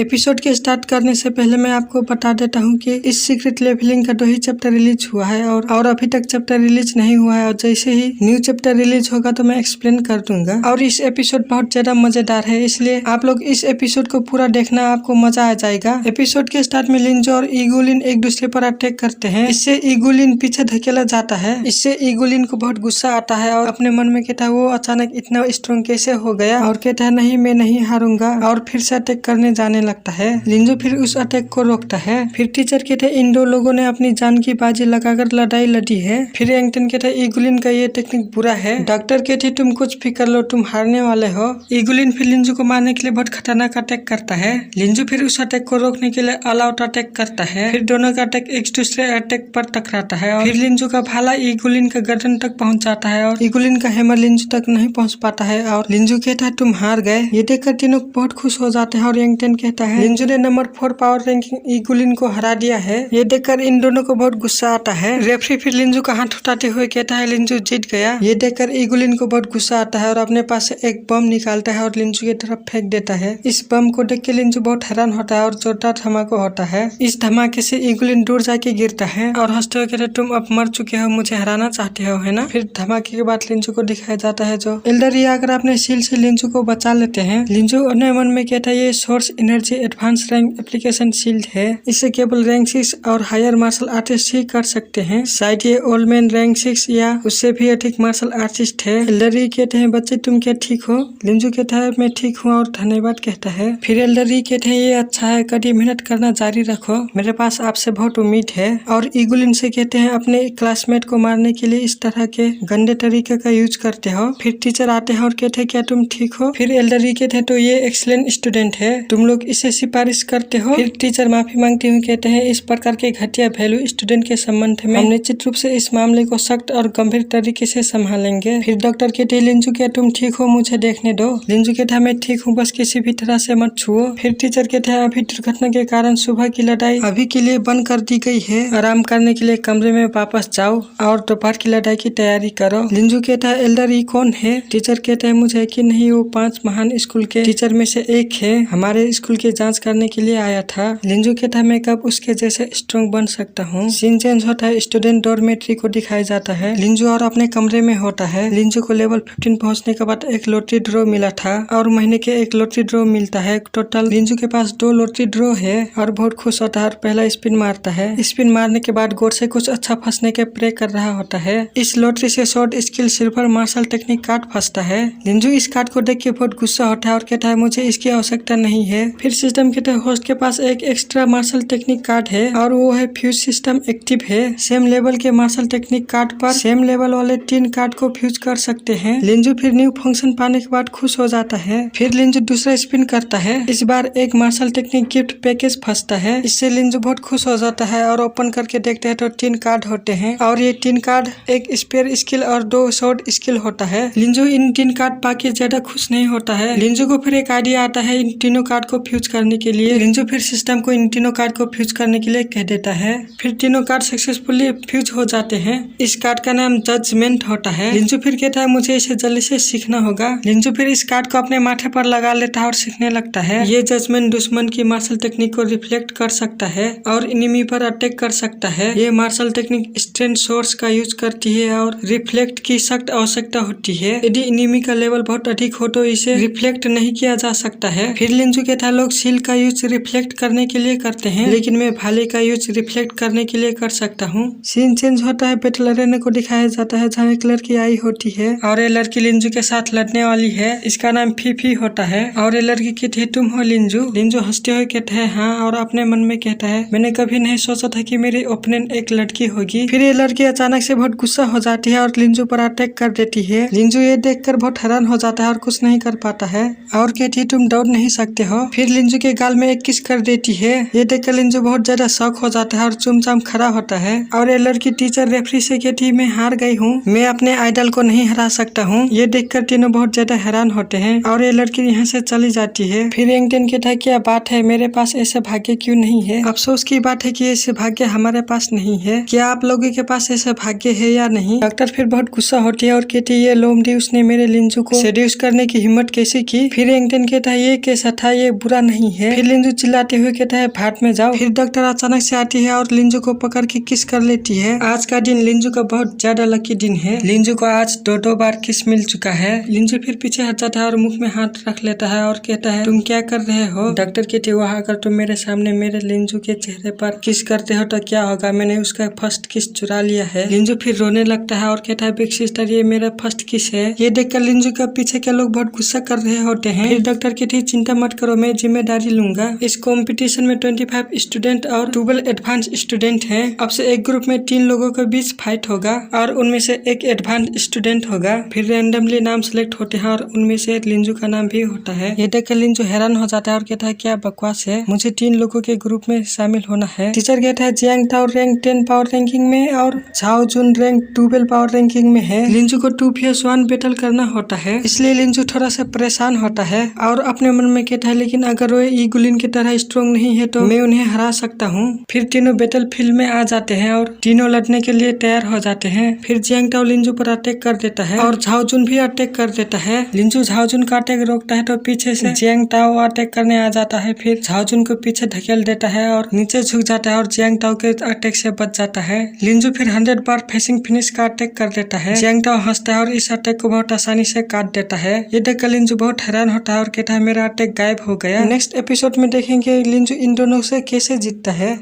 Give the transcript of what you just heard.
Episode के start करने से पहले मैं आपको बता देता हूँ कि इस सीक्रेट लेवलिंग का 2 ही चैप्टर रिलीज हुआ है और अभी तक चैप्टर रिलीज नहीं हुआ है और जैसे ही न्यू चैप्टर रिलीज होगा तो मैं एक्सप्लेन कर दूंगा। और इस एपिसोड बहुत ज्यादा मजेदार है, इसलिए आप लोग इस एपिसोड को पूरा देखना, आपको मजा आ जाएगा। एपिसोड के स्टार्ट में लिंजो और ईगोलिन एक दूसरे पर अटैक करते हैं। इससे ईगोलिन पीछे धकेला जाता है। इससे ईगोलिन को बहुत गुस्सा आता है और अपने मन में कहता है वो अचानक इतना स्ट्रॉन्ग कैसे हो गया, और कहता है नहीं मैं नहीं हारूंगा और फिर से अटैक करने जाने लगता है। लिंजो फिर उस अटैक को रोकता है। फिर टीचर कहते हैं इन दो लोगों ने अपनी जान की बाजी लगाकर लड़ाई लड़ी है। फिर एंगटन कहता है ईगोलिन का ये टेक्निक बुरा है। डॉक्टर कहते तुम कुछ भी कर लो, तुम हारने वाले हो। ईगोलिन फिर लिंजो को मारने के लिए बहुत खतरनाक अटैक करता है। लिंजो फिर उस अटैक को रोकने के लिए ऑल आउट अटैक करता है। फिर दोनों का अटैक एक दूसरे अटैक पर टकराता है और फिर लिंजो का भाला ईगोलिन का गर्दन तक पहुंच जाता है और ईगोलिन का हैमर लिंजो तक नहीं पहुंच पाता है और लिंजो कहता है तुम हार गए। ये देखकर तीनों बहुत खुश हो जाते हैं और एंगटन कहता है लिंजो ने नंबर 4 पावर रैंकिंग ईगोलिन को हरा दिया है। ये देखकर इन दोनों को बहुत गुस्सा आता है। रेफरी फिर लिंजो का हाथ उठाते हुए कहता है लिंजो जीत गया। ये देखकर ईगोलिन को बहुत गुस्सा आता है और अपने पास से एक बम निकालता है और लिंजो की तरफ फेंक देता है। इस बम को देख के लिंजो बहुत हैरान होता है और जोरदार धमाका होता है। इस धमाके से ईगोलिन दूर जाके गिरता है और हंसते हुए कहते तुम अब मर चुके हो, मुझे हराना चाहते हो है ना। फिर धमाके के बाद लिंजो को दिखाया जाता है जो एल्डर रिया आकर अपने शील्ड से लिंजो को बचा लेते हैं। लिंजो अपने मन में कहता है ये source energy advance rank application shield है, इसे केवल रैंक 6 और हायर मार्शल आर्टिस्ट ही कर सकते हैं। शायद ये ओल्ड मैन रैंक 6 या उससे भी अधिक मार्शल आर्टिस्ट है। एल्डर रिया कहते हैं बच्चे तुम क्या ठीक हो। लिंजो कहता है मैं ठीक हूँ और धन्यवाद कहता है। फिर एल्डर रिया कहते हैं ये अच्छा है, कड़ी मेहनत करना जारी रखो, मेरे पास आपसे बहुत उम्मीद है। और ईगोलिन से कहते हैं अपने क्लासमेट को मारने के लिए इस तरह के गंदे तरीके का यूज करते हो। फिर टीचर आते हैं और कहते हैं क्या तुम ठीक हो। फिर एल्डर रिया कहते हैं तो ये एक्सीलेंट स्टूडेंट है, तुम लोग इसे सिफारिश करते हो। फिर टीचर माफी मांगते हुए कहते हैं इस प्रकार के घटिया वैल्यू स्टूडेंट के संबंध में हम निश्चित रूप से इस मामले को सख्त और गंभीर तरीके से संभालेंगे। फिर डॉक्टर कहते हैं लिंजो क्या तुम ठीक हो, मुझे देखने दो। लिंजो कहता है मैं ठीक हूँ, बस किसी भी तरह से मत छुओ। फिर टीचर कहते हैं अभी दुर्घटना के कारण सुबह की लड़ाई अभी के लिए बंद कर दी गई है, आराम करने के लिए कमरे में वापस जाओ और दोपहर की लड़ाई की तैयारी करो। लिंजो कहता है एल्डर ई कौन है। टीचर कहते हैं मुझे यकीन नहीं, वो 5 महान स्कूल के टीचर में से एक है, हमारे स्कूल की जांच करने के लिए आया था। लिंजो कहता है मैं कब उसके जैसे स्ट्रॉन्ग बन सकता हूँ। सीन चेंज होता है, स्टूडेंट डॉर्मेट्री को दिखाया जाता है। लिंजो और अपने कमरे में होता है। लिंजो को लेवल 15 पहुँचने के बाद एक लॉटरी ड्रॉ मिला था और महीने के एक लॉटरी ड्रॉ मिलता है। टोटल लिंजो के पास 2 लॉटरी ड्रॉ है और बहुत खुश होता है और पहला स्पिन मारता है। स्पिन मारने के बाद गोर से कुछ अच्छा फंसने के प्रे कर रहा होता है। इस लॉटरी से short skill silver marshal technique card फंसता है। लिंजो इस कार्ड को देख के बहुत गुस्सा होता है और कहता है मुझे इसकी आवश्यकता नहीं है। फिर सिस्टम कहते हैं होस्ट के पास एक एक्स्ट्रा मार्शल टेक्निक कार्ड है और वो है फ्यूज सिस्टम एक्टिव है। सेम लेवल के मार्शल टेक्निक कार्ड पर सेम लेवल वाले 3 कार्ड को फ्यूज कर सकते हैं। लिंजो फिर न्यू फंक्शन पाने के बाद खुश हो जाता है। फिर लिंजो दूसरा स्पिन करता है। इस बार एक मार्शल टेक्निक गिफ्ट पैकेज फंसता है। इससे लिंजो बहुत खुश हो जाता है और ओपन करके देखते हैं तो 3 कार्ड होते हैं और ये 3 कार्ड एक स्पेयर स्किल और 2 शॉर्ट स्किल होता है। लिंजो इन 3 कार्ड पाके ज्यादा खुश नहीं होता है। लिंजो को फिर एक आइडिया आता है इन तीनों कार्ड को फ्यूज करने के लिए। लिंजो फिर सिस्टम को इन तीनों कार्ड को फ्यूज करने के लिए कह देता है। फिर तीनों कार्ड सक्सेसफुली फ्यूज हो जाते हैं। इस कार्ड का नाम जजमेंट होता है। लिंजो फिर कहता है मुझे इसे जल्दी से सीखना होगा। लिंजो फिर इस कार्ड को अपने माथे पर लगा लेता है और सीखने लगता है। ये जजमेंट दुश्मन की मार्शल टेक्निक को रिफ्लेक्ट कर सकता है और एनिमी पर अटैक कर सकता है। ये मार्शल टेक्निक स्ट्रेंथ सोर्स का यूज करती है और रिफ्लेक्ट की सख्त आवश्यकता होती है। यदि एनिमी का लेवल बहुत अधिक हो तो इसे रिफ्लेक्ट नहीं किया जा सकता है। फिर लिंजो कहता लोग शील्ड का यूज रिफ्लेक्ट करने के लिए करते हैं, लेकिन मैं भाले का यूज रिफ्लेक्ट करने के लिए कर सकता हूँ। सीन चेंज होता है, बैटल अरेना को दिखाया जाता है जहाँ एक लड़की आई होती है और ये लड़की लिंजो के साथ लड़ने वाली है। इसका नाम फीफी होता है और ये लड़की कहती है तुम हो लिंजो। लिंजो हंसते हुए कहता है हाँ और अपने मन में कहता है मैंने कभी नहीं सोचा था कि मेरी ओपोनेंट एक लड़की होगी। फिर ये लड़की अचानक से बहुत गुस्सा हो जाती है और लिंजो पर अटैक कर देती है। लिंजो ये देखकर बहुत हैरान हो जाता है और कुछ नहीं कर पाता है और कहती है तुम दौड़ नहीं सकते हो। फिर लिंजो के गाल में एक किस कर देती है। ये देखकर लिंजो बहुत ज्यादा शॉक हो जाता है और चुमचाम खड़ा होता है और ये लड़की टीचर रेफरी से कहती मैं हार गई हूँ, मैं अपने आइडल को नहीं हरा सकता हूँ। ये देखकर तीनों बहुत ज्यादा हैरान होते हैं और ये लड़की यहाँ से चली जाती है। फिर एंगटन कहता है क्या बात है, मेरे पास ऐसे भाग्य क्यों नहीं है। अफसोस की बात है कि ऐसे भाग्य हमारे पास नहीं है, क्या आप लोगों के पास ऐसा भाग्य है या नहीं। डॉक्टर फिर बहुत गुस्सा होती है और कहती है ये लोमड़ी उसने मेरे लिंजो को सेड्यूस करने की हिम्मत कैसे की। फिर एंगटन कहता है ये कैसा था, ये बुरा नहीं है। फिर लिंजू चिल्लाते हुए कहता है भाट में जाओ। फिर डॉक्टर अचानक से आती है और लिंजू को पकड़ के किस कर लेती है। आज का दिन लिंजू का बहुत ज्यादा लकी दिन है। लिंजू को आज दो बार किस मिल चुका है। लिंजू फिर पीछे हट जाता है और मुख में हाथ रख लेता है और कहता है तुम क्या कर रहे हो। डॉक्टर कहते हुआ अगर तुम मेरे सामने मेरे लिंजू के चेहरे पर किस करते हो तो क्या होगा, मैंने उसका फर्स्ट किस चुरा लिया है। लिंजू फिर रोने लगता है और कहता है बिग सिस्टर ये मेरा फर्स्ट किस है। ये देखकर लिंजू का पीछे के लोग बहुत गुस्सा कर रहे होते हैं। फिर डॉक्टर कहती चिंता मत करो, मैं जिम्मेदारी लूंगा। इस कॉम्पिटिशन में 25 स्टूडेंट और 12 एडवांस स्टूडेंट हैं। अब से एक ग्रुप में 3 लोगों के बीच फाइट होगा और उनमें से एक एडवांस स्टूडेंट होगा। फिर रैंडमली नाम सिलेक्ट होते हैं और उनमें से लिंजू का नाम भी होता है। ये देखकर लिंजू हैरान हो जाता है और कहता है क्या बकवास है, मुझे 3 लोगों के ग्रुप में शामिल होना है। टीचर कहता है जियांग ताओ रैंक 10 पावर रैंकिंग में और झाओ जुन रैंक 12 पावर रैंकिंग में है। लिंजू को 2vs1 बैटल करना होता है, इसलिए लिंजू थोड़ा सा परेशान होता है और अपने मन में कहता है लेकिन अगर वो ईगुलिन की तरह स्ट्रॉन्ग नहीं है तो मैं उन्हें हरा सकता हूँ। फिर तीनों बैटल फील्ड में आ जाते हैं और तीनों लड़ने के लिए तैयार हो जाते हैं। फिर जियांग ताओ लिंजू पर अटैक कर देता है और झाओ जुन भी अटैक कर देता है। लिंजू झाओ जुन का अटैक रोकता है तो पीछे से जियांग ताओ अटैक करने आ जाता है। फिर झाओ जुन को पीछे धकेल देता है और नीचे झुक जाता है और जियांग ताओ के अटैक से बच जाता है। लिंजू फिर 100 बार फेसिंग फिनिश का अटैक कर देता है। जियांग ताओ हंसता है और इस अटैक को बहुत आसानी से काट देता है। ये देखकर लिंजू बहुत हैरान होता है और कहता है मेरा अटैक गायब हो गया। नेक्स्ट एपिसोड में देखेंगे लिंजू इन दोनों से कैसे जीतता है।